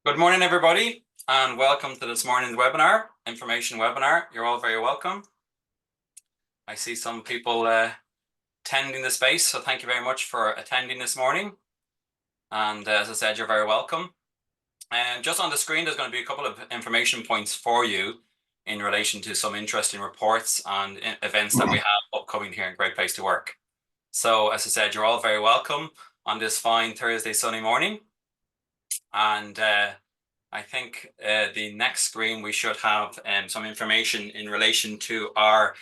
Good morning, everybody, and welcome to this morning's webinar, information webinar. You're all very welcome. I see some people attending the space, so thank you very much for attending this morning. And as I said, you're very welcome. And just on the screen, there's going to be a couple of information points for you in relation to some interesting reports and events that we have upcoming here in Great Place to Work. So as I said, you're all very welcome on this fine Thursday sunny morning. And I think the next screen we should have some information in relation to our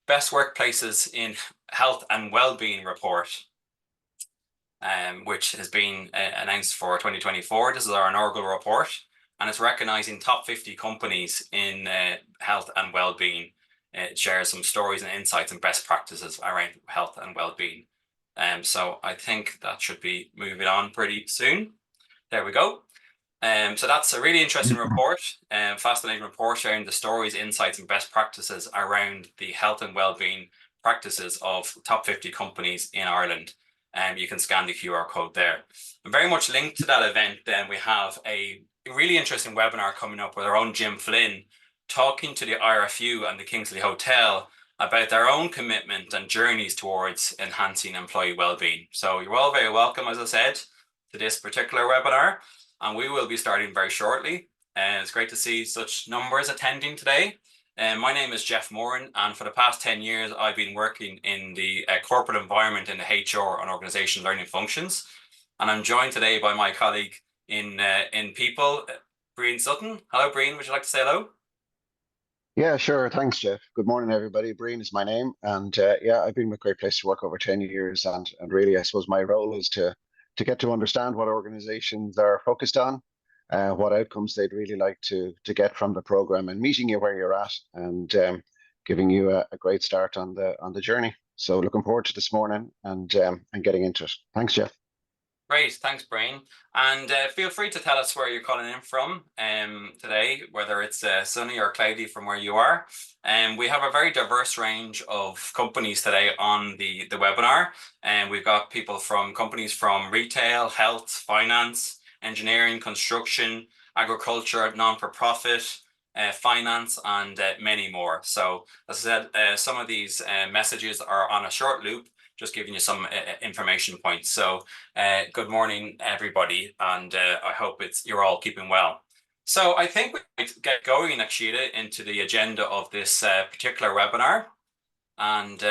best workplaces in health and well-being report, which has been announced for 2024. This is our inaugural report, and it's recognizing top 50 companies in health and well-being. It shares some stories and insights and best practices around health and well-being. So I think that should be moving on pretty soon. There we go. So that's a really interesting report, fascinating report sharing the stories, insights, and best practices around the health and well-being practices of top 50 companies in Ireland. You can scan the QR code there. And very much linked to that event, then we have a really interesting webinar coming up with our own Jim Flynn talking to the IRFU and the Kingsley Hotel about their own commitment and journeys towards enhancing employee well-being. So you're all very welcome, as I said, to this particular webinar. And we will be starting very shortly. And it's great to see such numbers attending today. My name is Jeff Moran, and for the past 10 years, I've been working in the corporate environment in the HR and organization learning functions. And I'm joined today by my colleague in people, Breen Sutton. Hello, Breen. Would you like to say hello? Yeah, sure. Thanks, Jeff. Good morning, everybody. Breen is my name, and yeah, I've been with Great Place to Work over 10 years, and really, I suppose my role is to get to understand what organizations are focused on, what outcomes they'd really like to get from the program, and meeting you where you're at, and giving you a great start on the journey. So, looking forward to this morning and getting into it. Thanks, Jeff. Great, thanks, Breen. And feel free to tell us where you're calling in from today, whether it's sunny or cloudy from where you are. And we have a very diverse range of companies today on the webinar. And we've got people from companies from retail, health, finance, engineering, construction, agriculture, non-for-profit, finance, and many more. So as I said, some of these messages are on a short loop, just giving you some information points. So good morning, everybody, and I hope you're all keeping well. So I think we might get going, Akshita, into the agenda of this particular webinar. And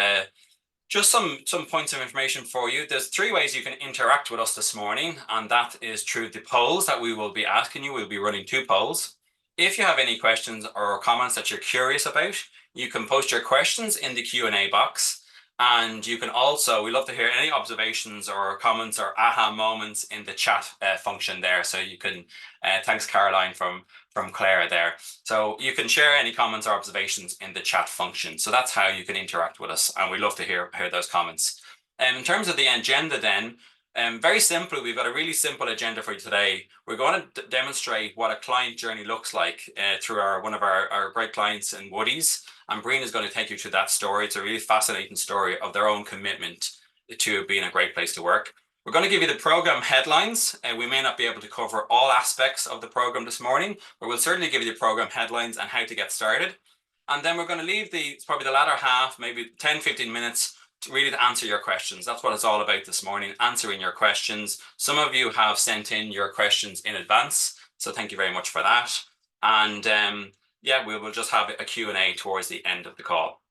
just some points of information for you. There's 3 ways you can interact with us this morning, and that is through the polls that we will be asking you. We'll be running 2 polls. If you have any questions or comments that you're curious about, you can post your questions in the Q&A box. And you can also, we love to hear any observations or comments or aha moments in the chat function there. So you can, thanks Caroline from Claire there. So you can share any comments or observations in the chat function. So that's how you can interact with us. And we love to hear those comments. In terms of the agenda then, very simply, we've got a really simple agenda for you today. We're going to demonstrate what a client journey looks like through one of our great clients in Woodies. And Breen is going to take you through that story. It's a really fascinating story of their own commitment to being a great place to work. We're going to give you the program headlines, and we may not be able to cover all aspects of the program this morning, but we'll certainly give you the program headlines and how to get started. And then we're going to leave probably the latter half, maybe 10, 15 minutes really to answer your questions. That's what it's all about this morning, answering your questions. Some of you have sent in your questions in advance, so thank you very much for that. And yeah, we will just have a Q&A towards the end of the call.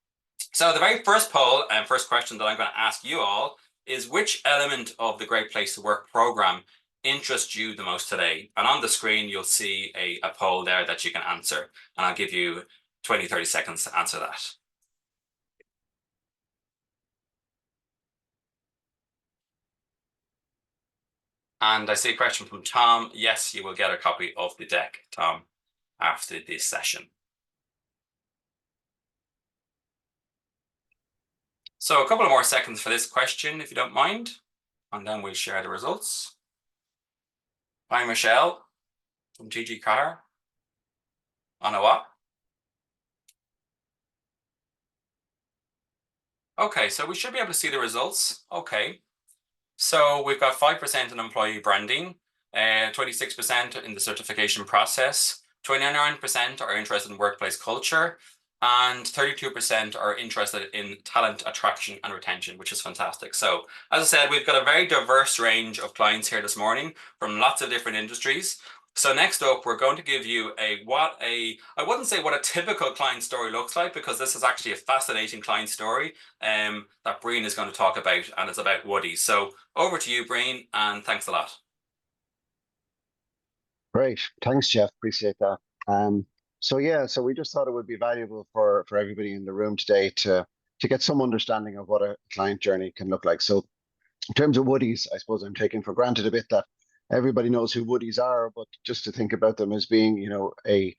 So the very first poll and first question that I'm going to ask you all is, which element of the Great Place to Work program interests you the most today? And on the screen, you'll see a poll there that you can answer. And I'll give you 20, 30 seconds to answer that. And I see a question from Tom. Yes, you will get a copy of the deck, Tom, after this session. So a couple of more seconds for this question, if you don't mind, and then we'll share the results. Hi, Michelle from GG Car. Anna what? Okay, so we should be able to see the results. Okay, so we've got 5% in employee branding, 26% in the certification process, 29% are interested in workplace culture, and 32% are interested in talent attraction and retention, which is fantastic. So, as I said, we've got a very diverse range of clients here this morning from lots of different industries. So next up, we're going to give you I wouldn't say what a typical client story looks like, because this is actually a fascinating client story that Breen is going to talk about, and it's about Woodies. So over to you, Breen, and thanks a lot. Great. Thanks, Jeff. Appreciate that. So yeah, so we just thought it would be valuable for everybody in the room today to get some understanding of what a client journey can look like. So in terms of Woodies, I suppose I'm taking for granted a bit that everybody knows who Woodies are, but just to think about them as being, a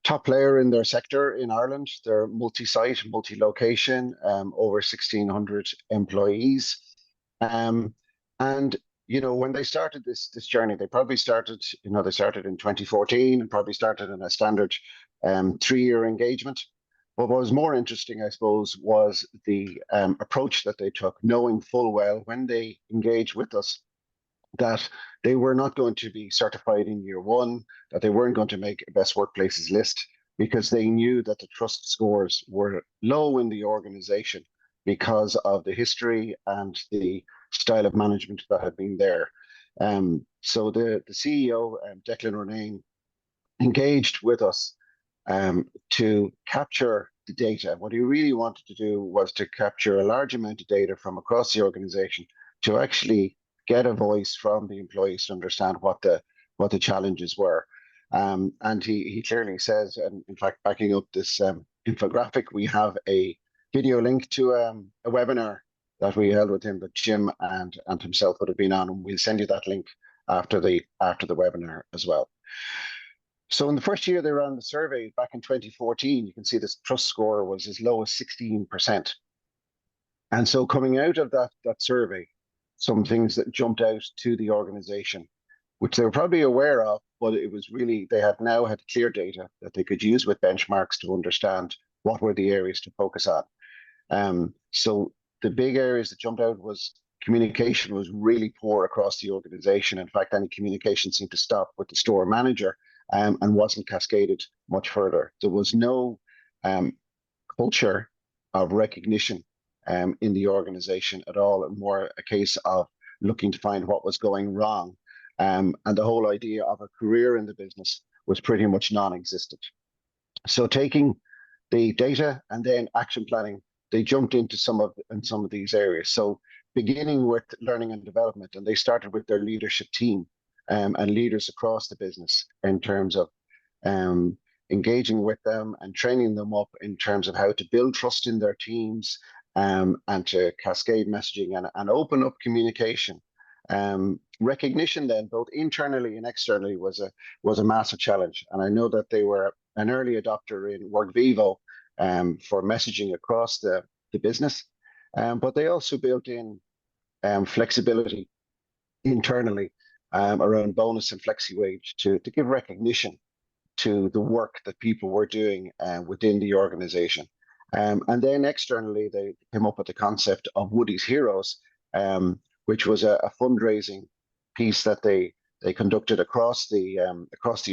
top player in their sector in Ireland. They're multi-site, multi-location, over 1,600 employees. And when they started this journey, they probably started, they started in 2014 and probably started in a standard 3-year engagement. But what was more interesting, I suppose, was the approach that they took, knowing full well when they engaged with us that they were not going to be certified in year one, that they weren't going to make a best workplaces list, because they knew that the trust scores were low in the organization because of the history and the style of management that had been there. So the CEO, Declan Ronayne, engaged with us to capture the data. What he really wanted to do was to capture a large amount of data from across the organization to actually get a voice from the employees to understand what the challenges were. And he clearly says, and in fact, backing up this infographic, we have a video link to a webinar that we held with him that Jim and himself would have been on, and we'll send you that link after the webinar as well. So in the first year they ran the survey back in 2014, you can see this trust score was as low as 16%. And so coming out of that survey, some things that jumped out to the organization, which they were probably aware of, but it was really, they had now had clear data that they could use with benchmarks to understand what were the areas to focus on. So the big areas that jumped out was communication was really poor across the organization. In fact, any communication seemed to stop with the store manager and wasn't cascaded much further. There was no culture of recognition in the organization at all, and more a case of looking to find what was going wrong. And the whole idea of a career in the business was pretty much non-existent. So taking the data and then action planning, they jumped into some of these areas. So beginning with learning and development, and they started with their leadership team and leaders across the business in terms of engaging with them and training them up in terms of how to build trust in their teams, and to cascade messaging and open up communication. Recognition then, both internally and externally, was a massive challenge. And I know that they were an early adopter in Workvivo for messaging across the business, but they also built in flexibility internally around bonus and flexi wage to give recognition to the work that people were doing within the organization. And then externally, they came up with the concept of Woodies Heroes, which was a fundraising piece that they conducted across the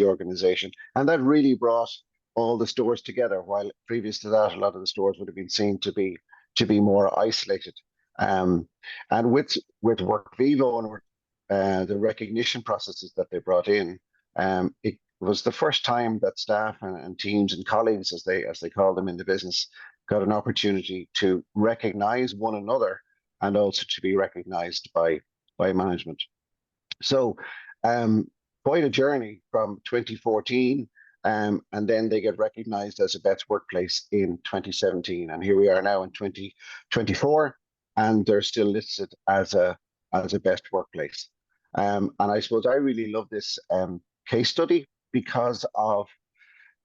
organization, and that really brought all the stores together. While previous to that, a lot of the stores would have been seen to be more isolated. And with Workvivo and the recognition processes that they brought in, it was the first time that staff and teams and colleagues, as they call them in the business, got an opportunity to recognize one another and also to be recognized by management. So quite a journey from 2014, and then they get recognized as a best workplace in 2017, and here we are now in 2024, and they're still listed as a best workplace. And I suppose I really love this case study because of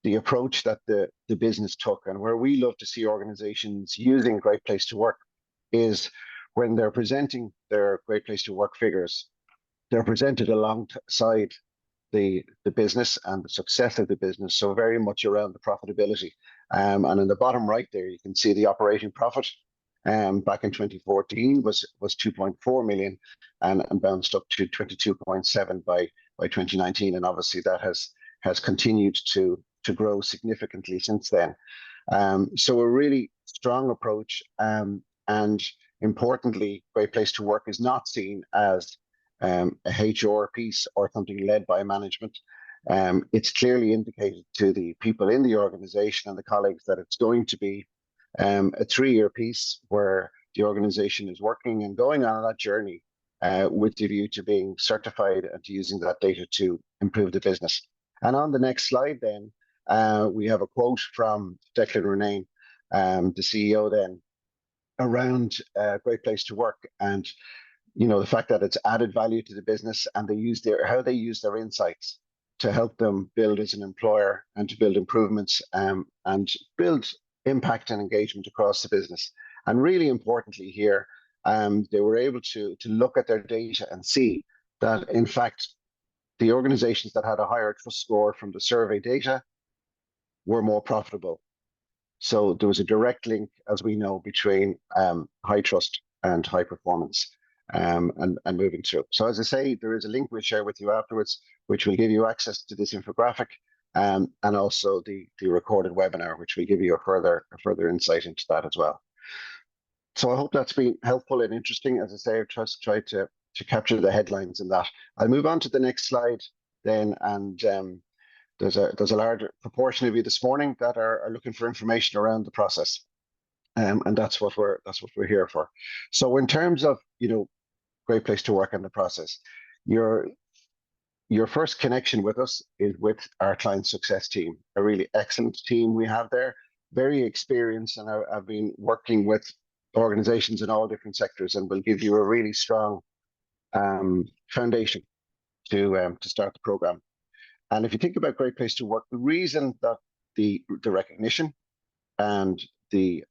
the approach that the business took, and where we love to see organizations using Great Place to Work is when they're presenting their Great Place to Work figures, they're presented alongside the business and the success of the business, so very much around the profitability. And in the bottom right there, you can see the operating profit back in 2014 was 2.4 million and bounced up to 22.7 by by 2019, and obviously that has continued to grow significantly since then. So a really strong approach, and importantly, Great Place to Work is not seen as a HR piece or something led by management. It's clearly indicated to the people in the organization and the colleagues that it's going to be a 3-year piece where the organization is working and going on that journey with the view to being certified and to using that data to improve the business. And on the next slide then, we have a quote from Declan Ronayne, the CEO then, around Great Place to Work, and the fact that it's added value to the business, and how they use their insights to help them build as an employer and to build improvements and build impact and engagement across the business. And really importantly here, they were able to look at their data and see that in fact the organizations that had a higher trust score from the survey data were more profitable. So there was a direct link, as we know, between high trust and high performance, and moving through. So as I say, there is a link we'll share with you afterwards, which will give you access to this infographic, and also the recorded webinar, which will give you a further insight into that as well. So I hope that's been helpful and interesting. As I say, I've just tried to capture the headlines in that. I'll move on to the next slide then, and there's a large proportion of you this morning that are looking for information around the process, and that's what we're here for. So in terms of Great Place to Work and the process, your first connection with us is with our client success team, a really excellent team we have there, very experienced, and I've been working with organizations in all different sectors, and will give you a really strong foundation to start the program. And if you think about Great Place to Work, the reason that the recognition and the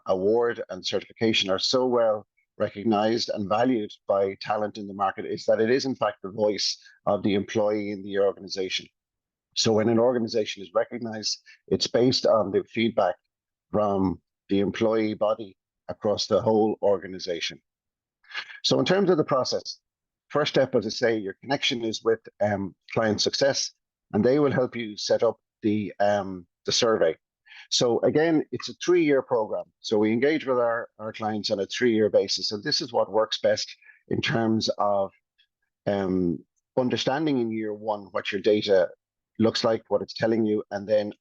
award and certification are so well recognized and valued by talent in the market is that it is in fact the voice of the employee in the organization. So when an organization is recognized, it's based on the feedback from the employee body across the whole organization. So in terms of the process, first step, as I say, your connection is with client success, and they will help you set up the survey. So again, it's a 3-year program. So we engage with our clients on a 3-year basis. So this is what works best in terms of understanding in year 1 what your data looks like, what it's telling you, and then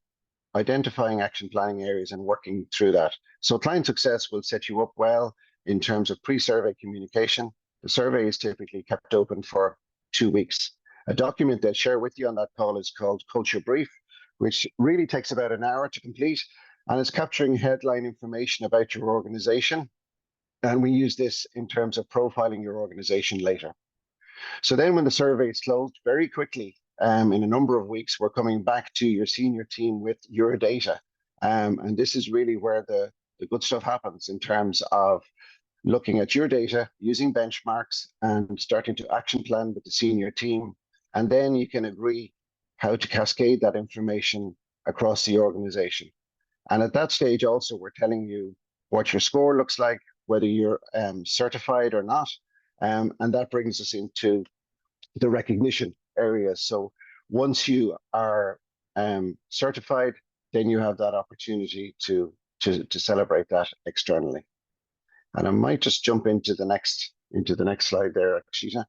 identifying action planning areas and working through that. So client success will set you up well in terms of pre-survey communication. The survey is typically kept open for 2 weeks. A document they'll share with you on that call is called Culture Brief, which really takes about an hour to complete, and is capturing headline information about your organization. And we use this in terms of profiling your organization later. So then when the survey is closed, very quickly, in a number of weeks, we're coming back to your senior team with your data. And this is really where the good stuff happens in terms of looking at your data, using benchmarks, and starting to action plan with the senior team. And then you can agree how to cascade that information across the organization. And at that stage also, we're telling you what your score looks like, whether you're certified or not. And that brings us into the recognition area. So once you are certified, then you have that opportunity to celebrate that externally. And I might just jump into the next slide there, Akshita.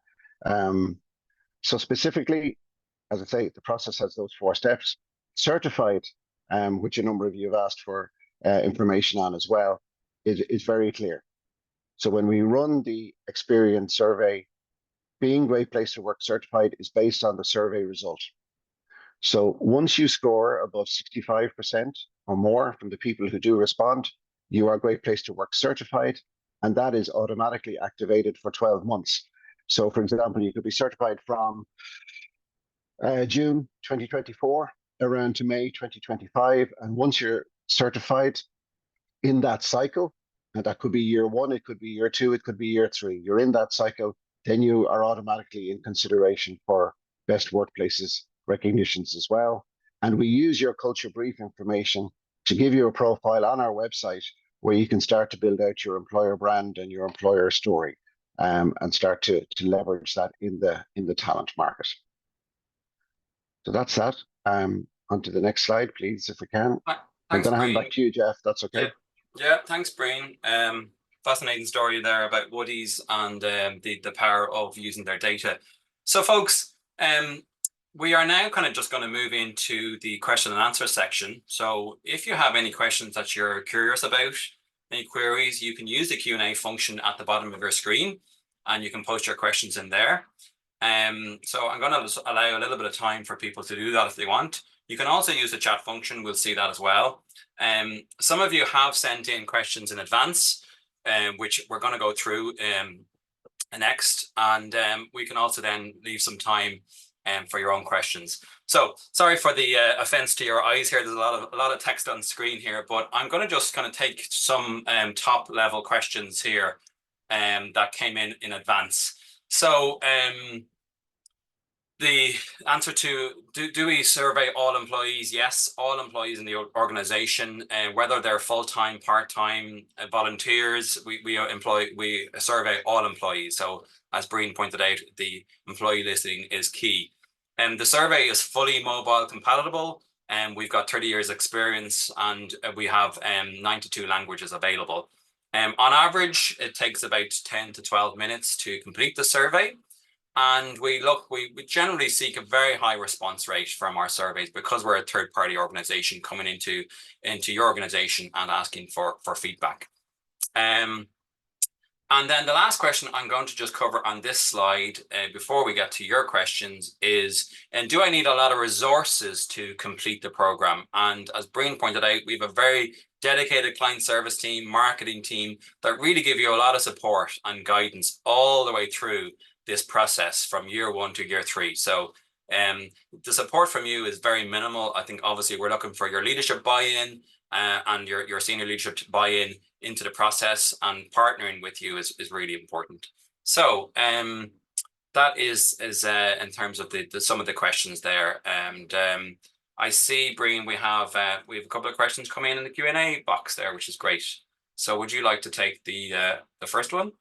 So specifically, as I say, the process has those 4 steps. Certified, which a number of you have asked for information on as well, is very clear. So when we run the experience survey, being Great Place to Work certified is based on the survey result. So once you score above 65% or more from the people who do respond, you are Great Place to Work certified, and that is automatically activated for 12 months. So for example, you could be certified from June 2024 around to May 2025. And once you're certified in that cycle, and that could be year 1, it could be year 2, it could be year 3, you're in that cycle, then you are automatically in consideration for best workplaces recognitions as well. And we use your culture brief information to give you a profile on our website where you can start to build out your employer brand and your employer story, and start to leverage that in the talent market. So that's that. On to the next slide, please, if we can. I'm Thanks, going to hand Breen. back to you, Jeff. That's Yeah, okay. yeah. Thanks, Breen. Fascinating story there about Woodies and the power of using their data. So, folks, we are now kind of just going to move into the question and answer section. So, if you have any questions that you're curious about, any queries, you can use the Q&A function at the bottom of your screen, and you can post your questions in there. So I'm going to allow a little bit of time for people to do that if they want. You can also use the chat function. We'll see that as well. Some of you have sent in questions in advance, which we're going to go through next, and we can also then leave some time for your own questions. So sorry for the offense to your eyes here. There's a lot of text on screen here, but I'm going to just kind of take some top level questions here that came in advance. So the answer to do we survey all employees? Yes, all employees in the organization, whether they're full-time, part-time, volunteers, we survey all employees. So as Breen pointed out, the employee listing is key. And the survey is fully mobile compatible, and we've got 30 years experience, and we have 92 languages available. On average, it takes about 10 to 12 minutes to complete the survey. And we generally seek a very high response rate from our surveys because we're a third party organization coming into your organization and asking for feedback. And then the last question I'm going to just cover on this slide before we get to your questions is, do I need a lot of resources to complete the program? And as Breen pointed out, we have a very dedicated client service team, marketing team that really give you a lot of support and guidance all the way through this process from year 1 to year 3. So the support from you is very minimal. I think obviously we're looking for your leadership buy-in and your senior leadership buy-in into the process, and partnering with you is really important. So that is in terms of some of the questions there. And I see, Breen, we have a couple of questions coming in the Q&A box there, which is great. So would you like to take the first one?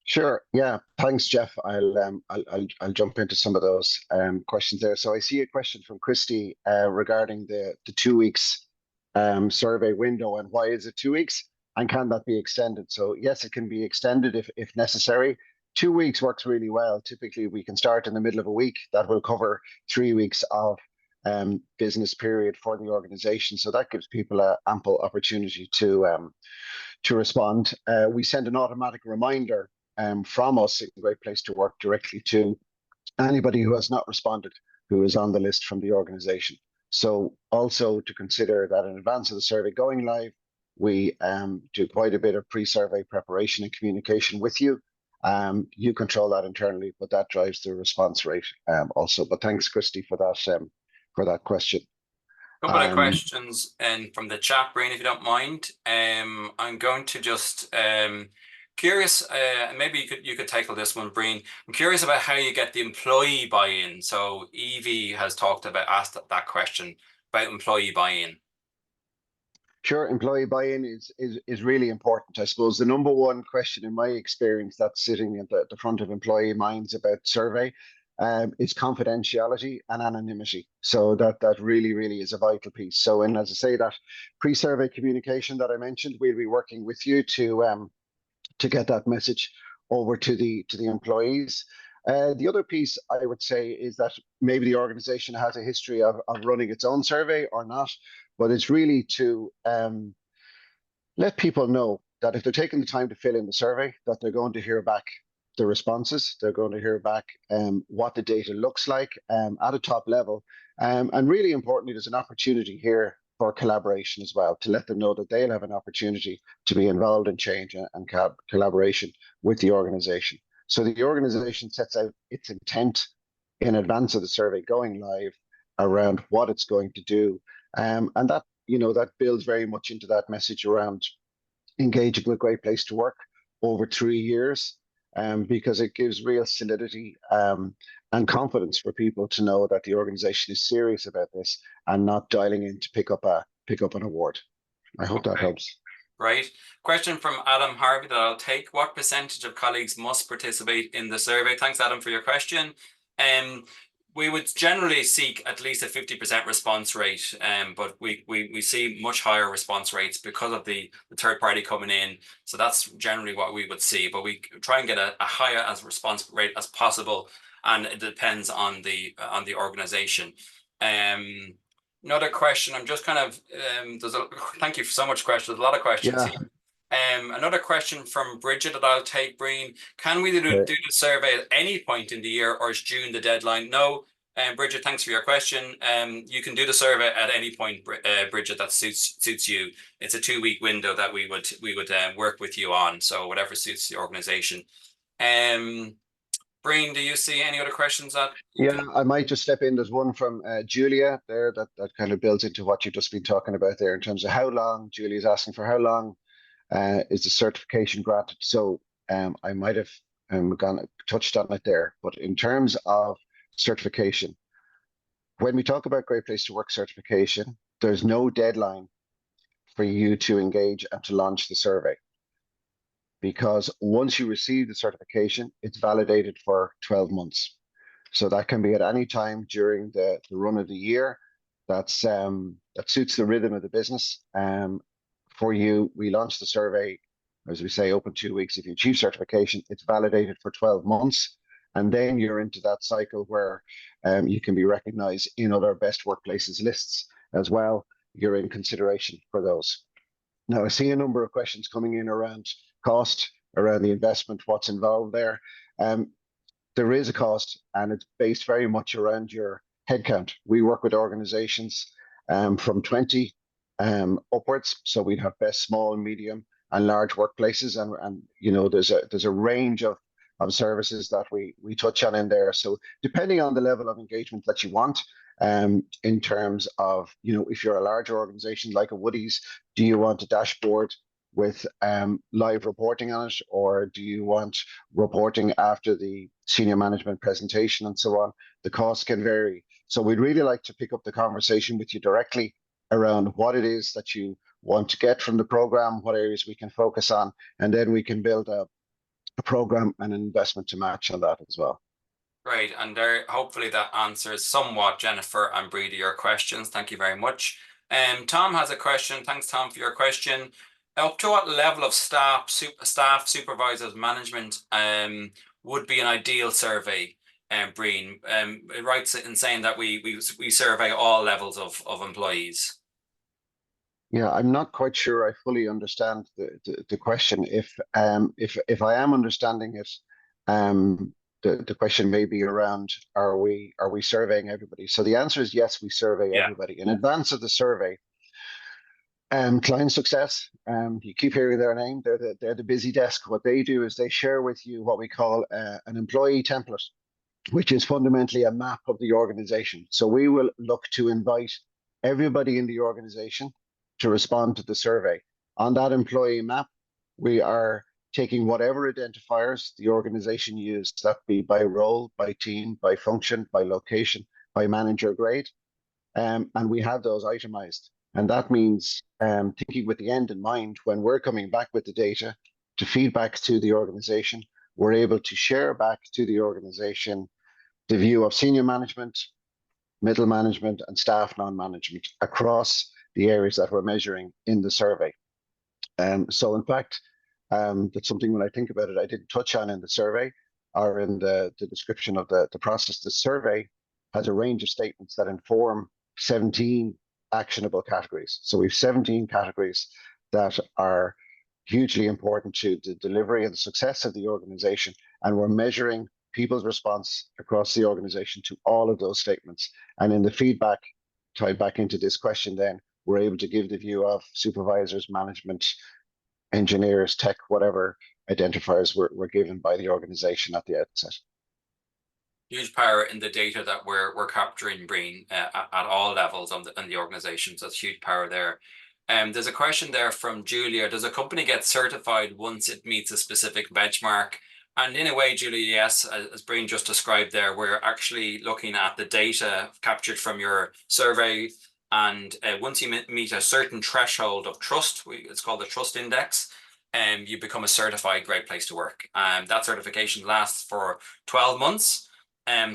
Sure. Yeah. Thanks, Jeff. I'll jump into some of those questions there. So I see a question from Christy regarding the 2 weeks survey window, and why is it 2 weeks, and can that be extended? So yes, it can be extended if necessary. 2 weeks works really well. Typically, we can start in the middle of a week. That will cover 3 weeks of business period for the organization. So that gives people an ample opportunity to respond. We send an automatic reminder from us at Great Place to Work directly to anybody who has not responded, who is on the list from the organization. So also to consider that in advance of the survey going live, we do quite a bit of pre-survey preparation and communication with you. You control that internally, but that drives the response rate also. But thanks, Christy, for that question. A couple of questions from the chat, Breen, if you don't mind. I'm going to just curious, maybe you could tackle this one, Breen. I'm curious about how you get the employee buy-in. So Evie has asked that question about employee buy-in. Sure, employee buy-in is really important. I suppose the number one question in my experience that's sitting at the front of employee minds about survey is confidentiality and anonymity. So that really is a vital piece. So, and as I say, that pre-survey communication that I mentioned, we'll be working with you to get that message over to the employees. The other piece I would say is that maybe the organization has a history of running its own survey or not, but it's really to let people know that if they're taking the time to fill in the survey, that they're going to hear back the responses, they're going to hear back what the data looks like at a top level. And really importantly, there's an opportunity here for collaboration as well, to let them know that they'll have an opportunity to be involved in change and collaboration with the organization. So the organization sets out its intent in advance of the survey going live around what it's going to do. And that, that builds very much into that message around engaging with Great Place to Work over 3 years, because it gives real solidity and confidence for people to know that the organization is serious about this and not dialing in to pick up an award. I hope that helps. Right. Question from Adam Harvey that I'll take. What percentage of colleagues must participate in the survey? Thanks, Adam, for your question. We would generally seek at least a 50% response rate, but we see much higher response rates because of the third party coming in. So that's generally what we would see, but we try and get a higher as response rate as possible, and it depends on the organization. Another question. I'm just kind of thank you for so much questions. There's a lot of questions Yeah. here. Another question from Bridget that I'll take, Breen. Can we do Okay. the survey at any point in the year, or is June the deadline? No. Bridget, thanks for your question. You can do the survey at any point, Bridget, that suits you. It's a 2-week window that we would work with you on. So whatever suits the organization. Breen, do you see any other questions that? Yeah, I might just step in. There's one from Julia there that kind of builds into what you've just been talking about there in terms of how long. Julia's asking for how long is the certification granted. So I might have touched on it there, but in terms of certification, when we talk about Great Place to Work certification, there's no deadline for you to engage and to launch the survey, because once you receive the certification, it's validated for 12 months. So that can be at any time during the run of the year. That suits the rhythm of the business. For you, we launch the survey, as we say, open 2 weeks. If you achieve certification, it's validated for 12 months. And then you're into that cycle where you can be recognized in other best workplaces lists as well. You're in consideration for those. Now, I see a number of questions coming in around cost, around the investment, what's involved there. There is a cost, and it's based very much around your headcount. We work with organizations from 20 upwards, so we'd have best, small, medium, and large workplaces, and you know there's a range of services that we touch on in there. So depending on the level of engagement that you want, in terms of, you know, if you're a larger organization like a Woodies, do you want a dashboard with live reporting on it, or do you want reporting after the senior management presentation and so on? The cost can vary. So we'd really like to pick up the conversation with you directly around what it is that you want to get from the program, what areas we can focus on, and then we can build a program and an investment to match on that as well. Great, and there, hopefully that answers somewhat, Jennifer and Breda, your questions. Thank you very much. Tom has a question. Thanks, Tom, for your question. Up to what level of staff, supervisors, management would be an ideal survey, Breen? It writes in saying that we survey all levels of employees. Yeah, I'm not quite sure I fully understand the question. If I am understanding it, the question may be around, are we surveying everybody? So the answer is yes, we survey everybody. In advance of the survey, client success, you keep hearing their name, they're the busy desk. What they do is they share with you what we call an employee template, which is fundamentally a map of the organization. So we will look to invite everybody in the organization to respond to the survey. On that employee map, we are taking whatever identifiers the organization used, that be by role, by team, by function, by location, by manager grade, and we have those itemized. And that means thinking with the end in mind, when we're coming back with the data to feedback to the organization, we're able to share back to the organization the view of senior management, middle management, and staff non-management across the areas that we're measuring in the survey. So in fact, that's something when I think about it, I didn't touch on in the survey or in the description of the process. The survey has a range of statements that inform 17 actionable categories. So we've 17 categories that are hugely important to the delivery and the success of the organization. And we're measuring people's response across the organization to all of those statements. And in the feedback tied back into this question, then we're able to give the view of supervisors, management, engineers, tech, whatever identifiers were given by the organization at the outset. Huge power in the data that we're capturing, Breen, at all levels in the organization. So that's huge power there. There's a question there from Julia. Does a company get certified once it meets a specific benchmark? And in a way, Julia, yes, as Breen just described there, we're actually looking at the data captured from your survey. And once you meet a certain threshold of trust, it's called the trust index, you become a certified Great Place to Work. That certification lasts for 12 months.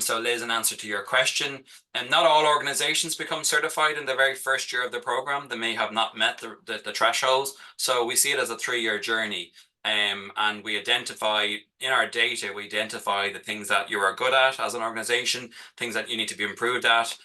So Liz, in answer to your question, and not all organizations become certified in the very first year of the program. They may have not met the thresholds. So we see it as a 3-year journey. And we identify in our data, we identify the things that you are good at as an organization, things that you need to be improved at.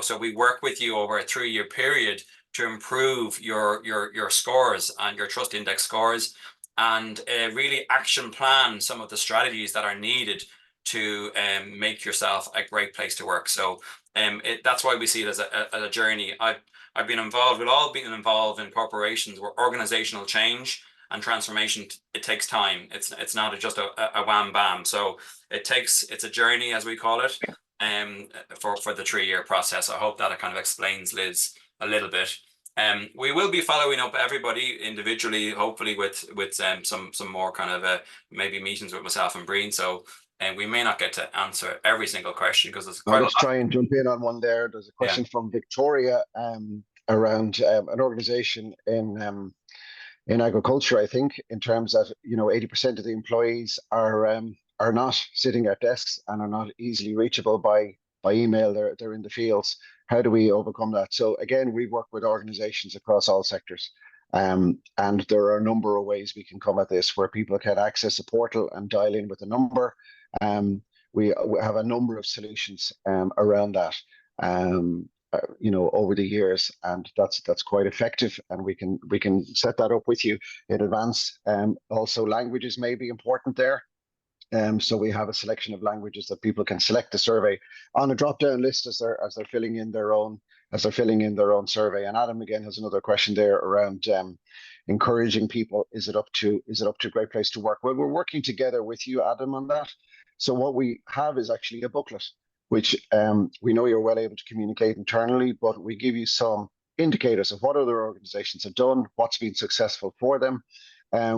So we work with you over a 3-year period to improve your scores and your trust index scores, and really action plan some of the strategies that are needed to make yourself a great place to work. So that's why we see it as a journey. I've been involved, we've all been involved in corporations where organizational change and transformation, it takes time. It's not just a wham bam. So it's a journey, as we call it, for the 3-year process. I hope that it kind of explains, Liz, a little bit. We will be following up everybody individually, hopefully with some more kind of maybe meetings with myself and Breen. So we may not get to answer every single question because there's quite I'll just try and jump in on one there. There's a question from Victoria around an organization in agriculture, I think, in terms that 80% of the employees are not sitting at desks and are not easily reachable by email. They're in the fields. How do we overcome that? So again, we work with organizations across all sectors. And there are a number of ways we can come at this where people can access a portal and dial in with a number. We have a number of solutions around that. Over the years, and that's quite effective, and we can set that up with you in advance. Also, languages may be important there. So we have a selection of languages that people can select the survey on a drop-down list as they're filling in their own survey. And Adam again has another question there around encouraging people. Is it up to Great Place to Work? Well, we're working together with you, Adam, on that. So what we have is actually a booklet, which we know you're well able to communicate internally, but we give you some indicators of what other organizations have done, what's been successful for them.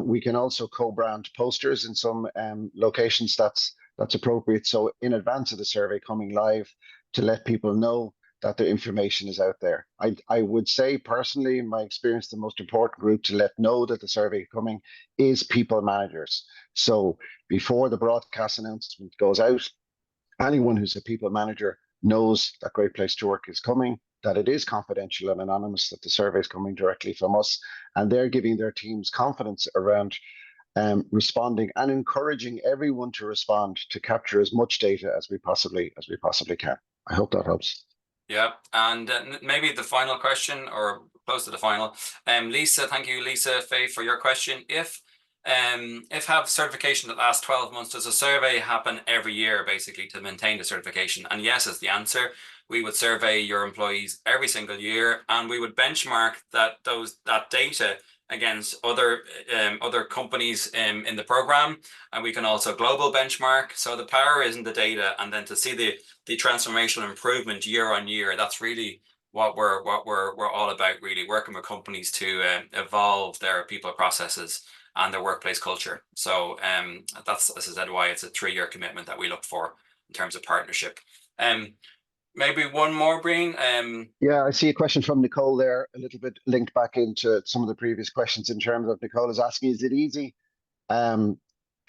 We can also co-brand posters in some locations that's appropriate. So in advance of the survey coming live, to let people know that the information is out there. I would say personally, in my experience, the most important group to let know that the survey coming is people managers. So before the broadcast announcement goes out, anyone who's a people manager knows that Great Place to Work is coming, that it is confidential and anonymous, that the survey is coming directly from us, and they're giving their teams confidence around responding and encouraging everyone to respond to capture as much data as we possibly can. I hope that helps. Yeah, and maybe the final question, or close to the final. Lisa, thank you, Lisa Faye, for your question. If have certification that lasts 12 months, does a survey happen every year basically to maintain the certification? And yes is the answer. We would survey your employees every single year, and we would benchmark that data against other companies in the program, and we can also global benchmark. So the power is in the data, and then to see the transformational improvement year on year. That's really what we're all about, really working with companies to evolve their people processes and their workplace culture. So that's, as I said, why it's a 3-year commitment that we look for in terms of partnership. Maybe one more, Breen. Yeah, I see a question from Nicole there, a little bit linked back into some of the previous questions in terms of Nicole is asking, is it easy for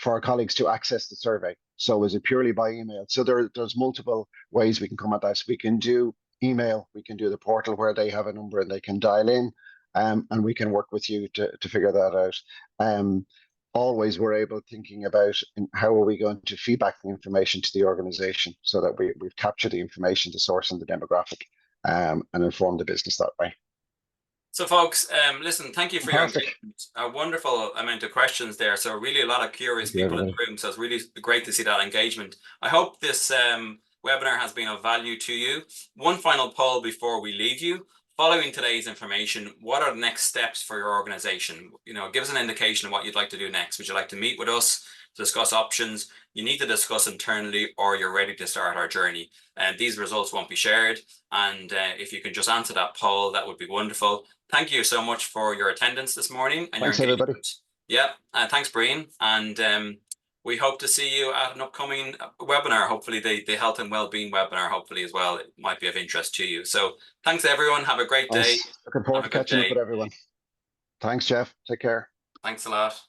our colleagues to access the survey? So is it purely by email? So there's multiple ways we can come at that. So we can do email, we can do the portal where they have a number and they can dial in, and we can work with you to figure that out. Always we're thinking about how are we going to feedback the information to the organization so that we've captured the information, the source and the demographic, and inform the business that way. So folks, listen, thank you for your engagement. A wonderful amount of questions there. So really a lot of curious people in the room. So it's really great to see that engagement. I hope this webinar has been of value to you. One final poll before we leave you. Following today's information, what are the next steps for your organization? Give us an indication of what you'd like to do next. Would you like to meet with us, discuss options? You need to discuss internally, or you're ready to start our journey. And these results won't be shared. And if you can just answer that poll, that would be wonderful. Thank you so much for your attendance this morning. And thanks, everybody. Yeah, thanks, Breen. And we hope to see you at an upcoming webinar. Hopefully the health and well-being webinar, hopefully as well, it might be of interest to you. So thanks, everyone. Have a great day. Looking forward to catching up with everyone. Thanks, Jeff. Take care. Thanks a lot.